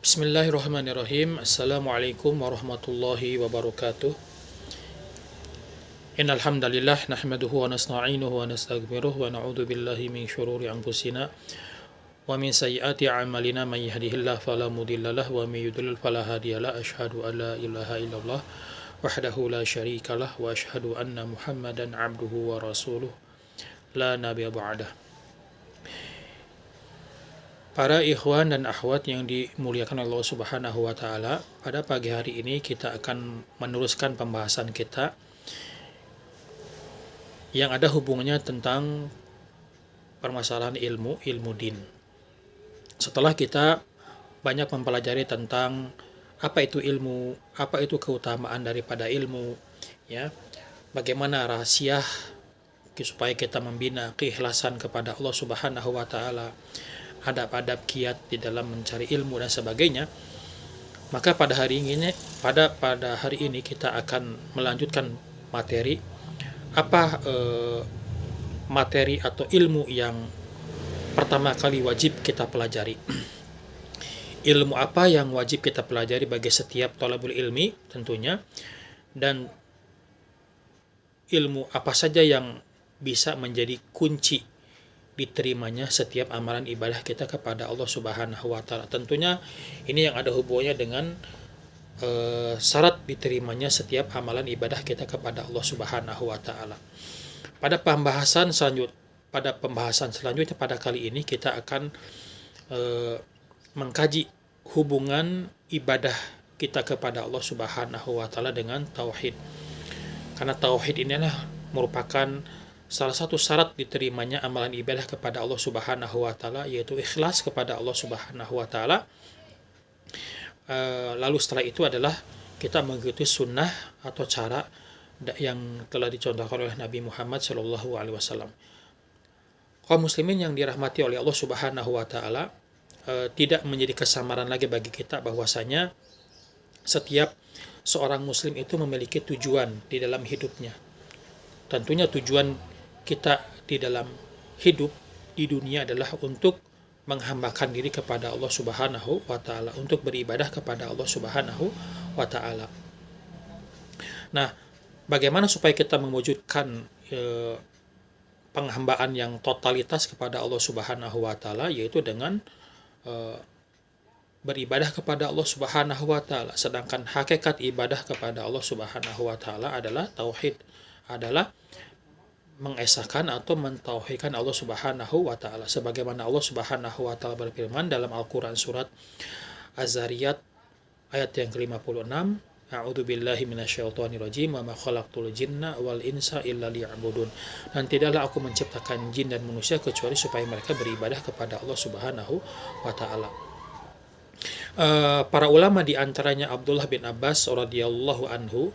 Bismillahirrahmanirrahim. Assalamualaikum warahmatullahi wabarakatuh. Innal hamdalillah nahmaduhu wa nasta'inuhu wa nastaghfiruh wa na'udzu billahi min syururi anfusina wa min sayyiati a'malina may yahdihillahu fala mudhillalah wa may yudlil fala hadiyalah. Asyhadu an la ilaha illallah wahdahu la syarikalah wa asyhadu anna Muhammadan 'abduhu wa rasuluh la nabiyya ba'dah. Para ikhwan dan akhwat yang dimuliakan Allah Subhanahu wa taala, pada pagi hari ini kita akan meneruskan pembahasan kita yang ada hubungannya tentang permasalahan ilmu din. Setelah kita banyak mempelajari tentang apa itu ilmu, apa itu keutamaan daripada ilmu, ya, bagaimana rahasia supaya kita membina keikhlasan kepada Allah Subhanahu wa taala, adab-adab kiat di dalam mencari ilmu dan sebagainya, maka pada hari ini kita akan melanjutkan materi materi atau ilmu yang pertama kali wajib kita pelajari. Ilmu apa yang wajib kita pelajari bagi setiap thalabul ilmi tentunya, dan ilmu apa saja yang bisa menjadi kunci diterimanya setiap amalan ibadah kita kepada Allah Subhanahu wa taala. Tentunya ini yang ada hubungannya dengan syarat diterimanya setiap amalan ibadah kita kepada Allah Subhanahu wa taala. Pada pembahasan selanjutnya pada kali ini kita akan mengkaji hubungan ibadah kita kepada Allah Subhanahu wa taala dengan tauhid. Karena tauhid ini adalah merupakan salah satu syarat diterimanya amalan ibadah kepada Allah Subhanahu wa taala, yaitu ikhlas kepada Allah Subhanahu wa taala. Lalu setelah itu adalah kita mengikuti sunnah atau cara yang telah dicontohkan oleh Nabi Muhammad Shallallahu alaihi wasallam. Kaum muslimin yang dirahmati oleh Allah Subhanahu wa taala, tidak menjadi kesamaran lagi bagi kita bahwasanya setiap seorang muslim itu memiliki tujuan di dalam hidupnya. Tentunya tujuan kita di dalam hidup di dunia adalah untuk menghambakan diri kepada Allah Subhanahu wa taala, untuk beribadah kepada Allah Subhanahu wa taala. Nah, bagaimana supaya kita mewujudkan penghambaan yang totalitas kepada Allah Subhanahu wa taala, yaitu dengan beribadah kepada Allah Subhanahu wa taala. Sedangkan hakikat ibadah kepada Allah Subhanahu wa taala adalah tauhid, adalah mengesahkan atau mentauhidkan Allah Subhanahu wa taala, sebagaimana Allah Subhanahu wa taala berfirman dalam Al-Qur'an surat Az-Zariyat ayat yang ke-56, A'udzu billahi minasyaitonir rajim wa ma khalaqtul jinna wal insa illa liya'budun. Dan tidaklah aku menciptakan jin dan manusia kecuali supaya mereka beribadah kepada Allah Subhanahu wa taala. Para ulama di antaranya Abdullah bin Abbas radhiyallahu anhu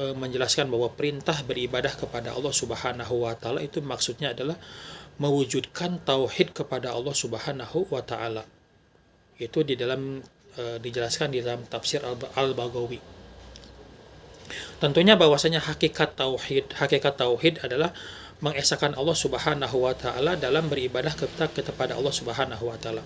menjelaskan bahwa perintah beribadah kepada Allah Subhanahu wa taala itu maksudnya adalah mewujudkan tauhid kepada Allah Subhanahu wa taala. Itu dijelaskan di dalam tafsir Al-Baghawi. Tentunya bahwasanya hakikat tauhid adalah mengesahkan Allah Subhanahu wa taala dalam beribadah kepada Allah Subhanahu wa taala.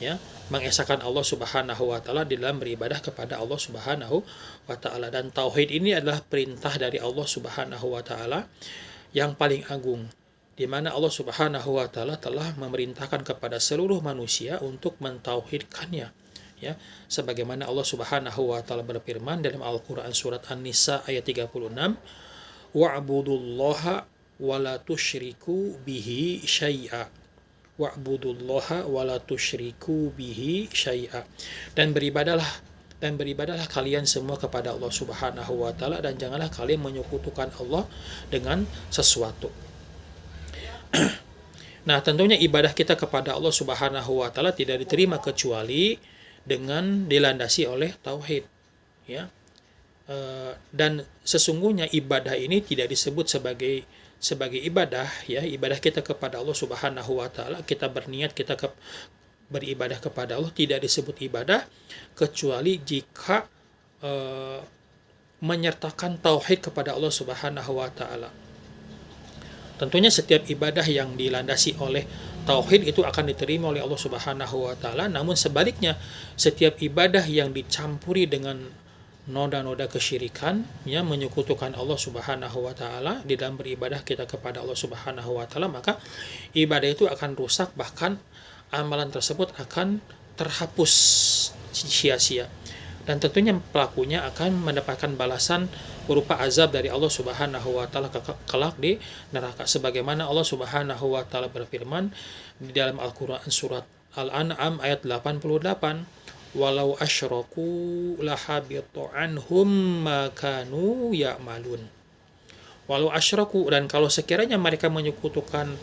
Ya, mengesahkan Allah Subhanahu wa taala di dalam beribadah kepada Allah Subhanahu wa taala. Dan tauhid ini adalah perintah dari Allah Subhanahu wa taala yang paling agung, di mana Allah Subhanahu wa taala telah memerintahkan kepada seluruh manusia untuk mentauhidkannya, ya, sebagaimana Allah Subhanahu wa taala berfirman dalam Al-Qur'an surat An-Nisa ayat 36, wa'budullaha wa la tusyriku bihi syai'a. Wa'budullaha wa la tusyriku bihi syai'a. Dan beribadahlah kalian semua kepada Allah Subhanahu wa taala, dan janganlah kalian menyekutukan Allah dengan sesuatu. Nah, tentunya ibadah kita kepada Allah Subhanahu wa taala tidak diterima kecuali dengan dilandasi oleh tauhid, ya. Dan sesungguhnya ibadah ini tidak disebut sebagai ibadah, ya, ibadah kita kepada Allah Subhanahu wa taala, kita berniat beribadah kepada Allah tidak disebut ibadah kecuali jika menyertakan tauhid kepada Allah Subhanahu wa taala. Tentunya setiap ibadah yang dilandasi oleh tauhid itu akan diterima oleh Allah Subhanahu wa taala. Namun sebaliknya, setiap ibadah yang dicampuri dengan noda-noda kesyirikan, ya, menyekutukan Allah Subhanahu wa taala di dalam beribadah kita kepada Allah Subhanahu wa taala, maka ibadah itu akan rusak, bahkan amalan tersebut akan terhapus sia-sia. Dan tentunya pelakunya akan mendapatkan balasan berupa azab dari Allah Subhanahu wa taala kelak di neraka, sebagaimana Allah Subhanahu wa taala berfirman di dalam Al-Qur'an surat Al-An'am ayat 88, walau asyraku lahabitu anhum ma kanu ya'malun. Walau asyraku, dan kalau sekiranya mereka menyekutukan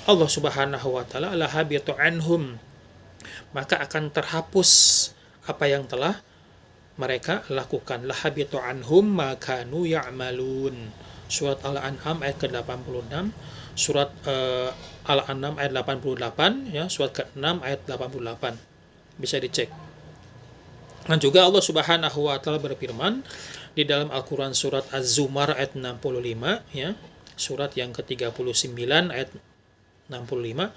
Allah Subhanahu wa taala, lahabitu anhum, maka akan terhapus apa yang telah mereka lakukan. Lahabitu anhum ma kanu ya'malun. Surat Al-An'am ayat ke-86, surat Al-An'am ayat 88, ya, surat ke-6 ayat 88. Bisa dicek. Dan juga Allah Subhanahu wa taala berfirman di dalam Al-Qur'an surat Az-Zumar ayat 65, ya, surat yang ke-39 ayat 65,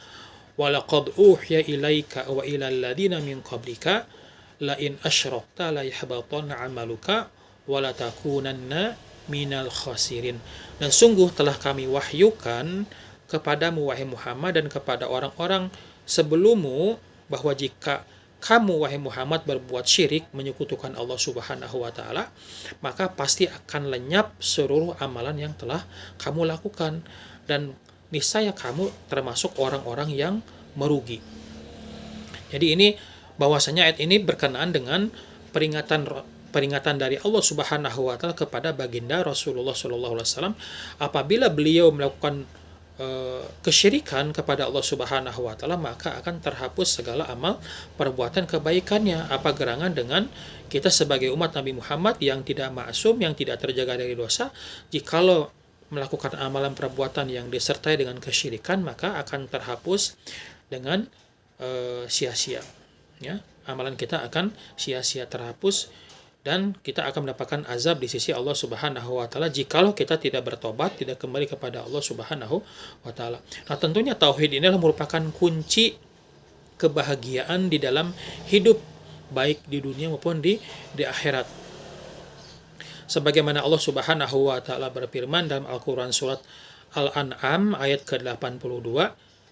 walaqad uhiya ilaika wa ilal ladzina min qablika la in asyrakta la yahbatanna 'amaluka wa la takunanna minal khasirin. Dan sungguh telah kami wahyukan kepadamu wahai Muhammad dan kepada orang-orang sebelummu bahwa jika kamu wahai Muhammad berbuat syirik, menyekutukan Allah Subhanahu wa taala, maka pasti akan lenyap seluruh amalan yang telah kamu lakukan, dan niscaya kamu termasuk orang-orang yang merugi. Jadi ini bahwasanya ayat ini berkenaan dengan peringatan dari Allah Subhanahu wa taala kepada baginda Rasulullah sallallahu alaihi wasallam apabila beliau melakukan kesyirikan kepada Allah Subhanahu wa taala, maka akan terhapus segala amal perbuatan kebaikannya. Apa gerangan dengan kita sebagai umat Nabi Muhammad yang tidak maksum, yang tidak terjaga dari dosa, jikalau melakukan amalan perbuatan yang disertai dengan kesyirikan, maka akan terhapus dengan sia-sia. Ya, amalan kita akan sia-sia, terhapus, dan kita akan mendapatkan azab di sisi Allah Subhanahu wa taala jikalau kita tidak bertobat, tidak kembali kepada Allah Subhanahu wa taala. Nah, tentunya tauhid inilah merupakan kunci kebahagiaan di dalam hidup, baik di dunia maupun di akhirat. Sebagaimana Allah Subhanahu wa taala berfirman dalam Al-Qur'an surat Al-An'am ayat ke-82,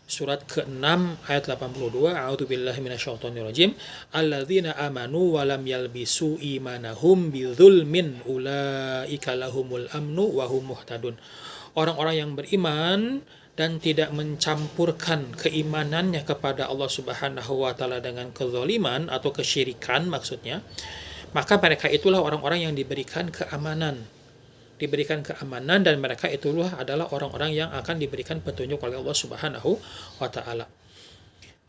surat ke-6 ayat 82, a'udzubillahi minasyaitonirrajim, alladzina amanu wa lam yalbisu imanahum bidzulmin ulaika lahumul amnu wa hum muhtadun. Orang-orang yang beriman dan tidak mencampurkan keimanannya kepada Allah Subhanahu wa taala dengan kezaliman atau kesyirikan maksudnya, maka mereka itulah orang-orang yang diberikan keamanan, dan mereka itulah adalah orang-orang yang akan diberikan petunjuk oleh Allah Subhanahu wa taala.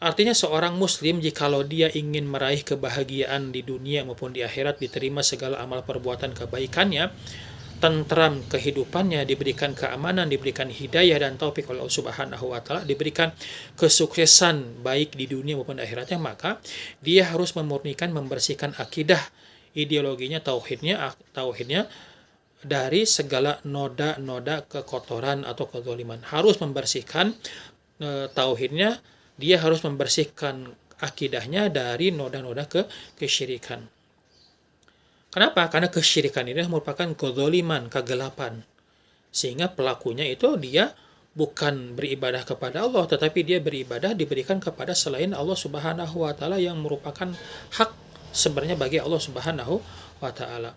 Artinya seorang muslim jikalau dia ingin meraih kebahagiaan di dunia maupun di akhirat, diterima segala amal perbuatan kebaikannya, tentram kehidupannya, diberikan keamanan, diberikan hidayah dan taufik oleh Allah Subhanahu wa taala, diberikan kesuksesan baik di dunia maupun di akhiratnya, maka dia harus memurnikan, membersihkan akidah, ideologinya, tauhidnya dari segala noda-noda kekotoran atau kezaliman. Harus membersihkan tauhidnya, dia harus membersihkan akidahnya dari noda-noda kesyirikan. Kenapa? Karena kesyirikan ini merupakan kezaliman, kegelapan. Sehingga pelakunya itu dia bukan beribadah kepada Allah, tetapi dia beribadah diberikan kepada selain Allah Subhanahu wa taala yang merupakan hak sebenarnya bagi Allah Subhanahu wa taala.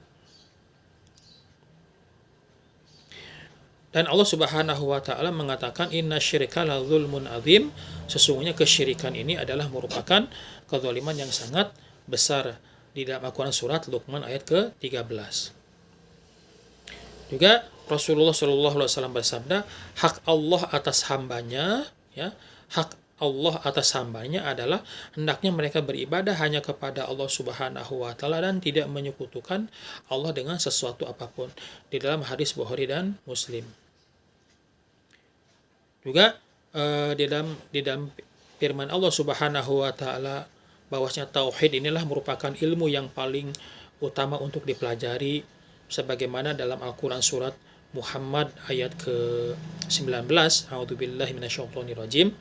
Dan Allah Subhanahu wa taala mengatakan inna syirka la dzulmun adzim, sesungguhnya kesyirikan ini adalah merupakan kezaliman yang sangat besar, di dalam Al-Qur'an surat Luqman ayat ke-13. Juga Rasulullah sallallahu alaihi wasallam bersabda, hak Allah atas hambanya, ya, hak Allah atas hambanya adalah hendaknya mereka beribadah hanya kepada Allah Subhanahu wa taala dan tidak menyekutukan Allah dengan sesuatu apapun, di dalam hadis Bukhari dan Muslim. Juga di dalam firman Allah Subhanahu wa taala bahwasanya tauhid inilah merupakan ilmu yang paling utama untuk dipelajari, sebagaimana dalam Al-Qur'an surat Muhammad ayat ke-19, a'udzubillahi minasyaitonirrajim,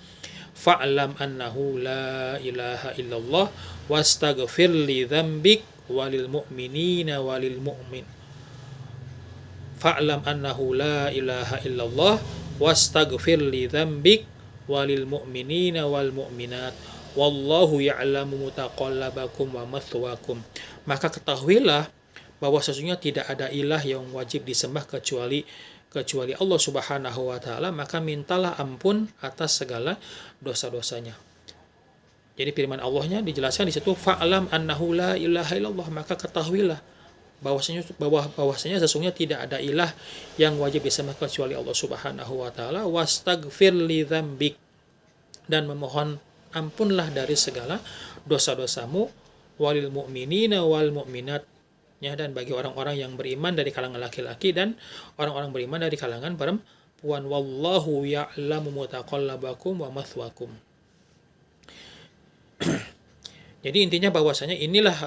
fa'lam annahu la ilaha illallah wastaghfir li dzambik walil mu'minina walil mu'min. Fa'lam annahu la ilaha illallah wastaghfir li dzambik walil mu'minina wal mu'minat wallahu ya'lamu mutaqallabakum wa mathwakum. Maka ketahuilah bahwa sesungguhnya tidak ada ilah yang wajib disembah kecuali Allah Subhanahu wa taala, maka mintalah ampun atas segala dosa-dosanya. Jadi firman Allahnya dijelaskan di situ fa'lam annahu la ilaha illallah, maka ketahuilah bahwasanya sesungguhnya tidak ada ilah yang wajib disembah kecuali Allah Subhanahu wa taala, wastaghfir li dzambik, dan memohon ampunlah dari segala dosa-dosamu, walil mu'minina wal mu'minat, ya, dan bagi orang-orang yang beriman dari kalangan laki-laki dan orang-orang beriman dari kalangan perempuan. Wallahu ya'lamu mutaqallabakum wa mathwakum. Jadi intinya bahwasanya inilah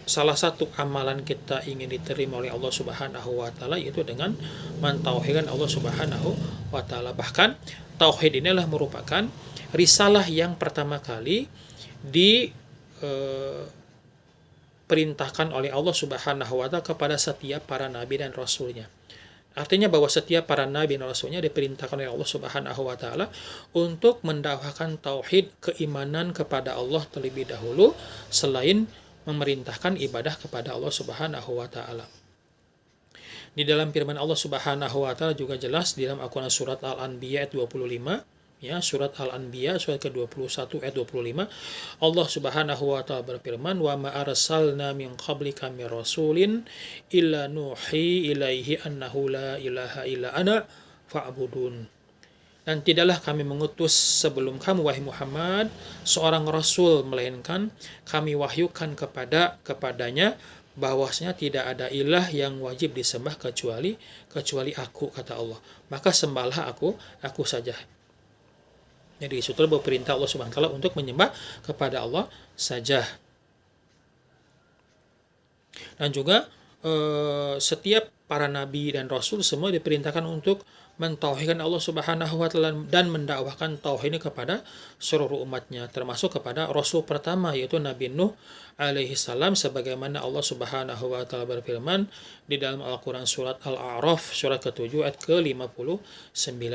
salah satu amalan kita ingin diterima oleh Allah Subhanahu wa taala, yaitu dengan mentauhidkan Allah Subhanahu wa taala. Bahkan tauhid inilah merupakan risalah yang pertama kali perintahkan oleh Allah Subhanahu wa taala kepada setiap para nabi dan rasulnya. Artinya bahwa setiap para nabi dan rasulnya diperintahkan oleh Allah Subhanahu wa taala untuk mendakwahkan tauhid, keimanan kepada Allah terlebih dahulu, selain memerintahkan ibadah kepada Allah Subhanahu wa taala. Di dalam firman Allah Subhanahu wa taala juga jelas di dalam Al-Qur'an surat Al-Anbiya ayat 25, ya, surat Al-Anbiya surat ke-21 ayat 25, Allah Subhanahu wa taala berfirman, wa ma arsalna min qablika mir rasulin illa nuhi ilaihi annahu la ilaha illa ana fa'budun. Dan tidaklah kami mengutus sebelum kamu, wahai Muhammad, seorang rasul, melainkan kami wahyukan kepadanya bahwasanya tidak ada ilah yang wajib disembah kecuali aku, kata Allah. Maka sembahlah aku saja. Jadi disitu berperintah Allah Subhanahu wa taala untuk menyembah kepada Allah saja. Dan juga setiap para nabi dan rasul semua diperintahkan untuk mentauhidkan Allah Subhanahu wa taala dan mendakwahkan tauhid ini kepada seluruh umatnya, termasuk kepada rasul pertama yaitu Nabi Nuh alaihi salam, sebagaimana Allah Subhanahu wa taala berfirman di dalam Al-Qur'an surat Al-A'raf surat ke-7 ayat ke-59.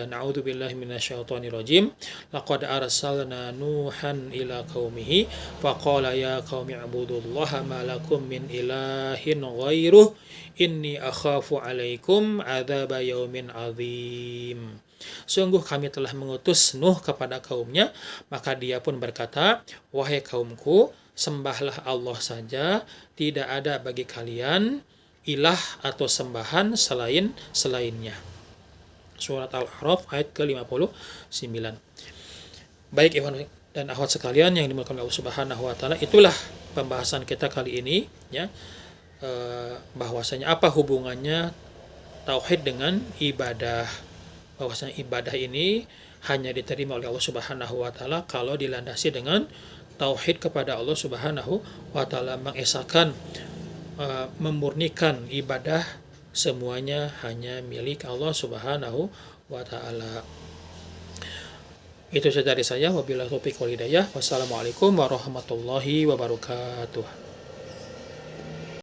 A'udzubillahi minasyaitonirrajim. Laqad arsalna Nuhan ila qaumihi faqala ya qaumi ibudullaha ma lakum min ilahin ghairuh inni akhafu alaikum adzaba yaumin azim. Sungguh kami telah mengutus Nuh kepada kaumnya, maka dia pun berkata, wahai kaumku, sembahlah Allah saja, tidak ada bagi kalian ilah atau sembahan selainnya. Surat Al-A'raf ayat ke-59. Baik ikhwan dan akhwat sekalian yang dimuliakan Allah Subhanahu wa taala, itulah pembahasan kita kali ini, ya. Bahwasanya apa hubungannya tauhid dengan ibadah. Bahwasanya ibadah ini hanya diterima oleh Allah Subhanahu wa taala kalau dilandasi dengan tauhid kepada Allah Subhanahu wa taala, mengesahkan, memurnikan ibadah semuanya hanya milik Allah Subhanahu wa taala. Itu saja dari saya. Wabillahi taufiq wal hidayah. Wassalamualaikum warahmatullahi wabarakatuh.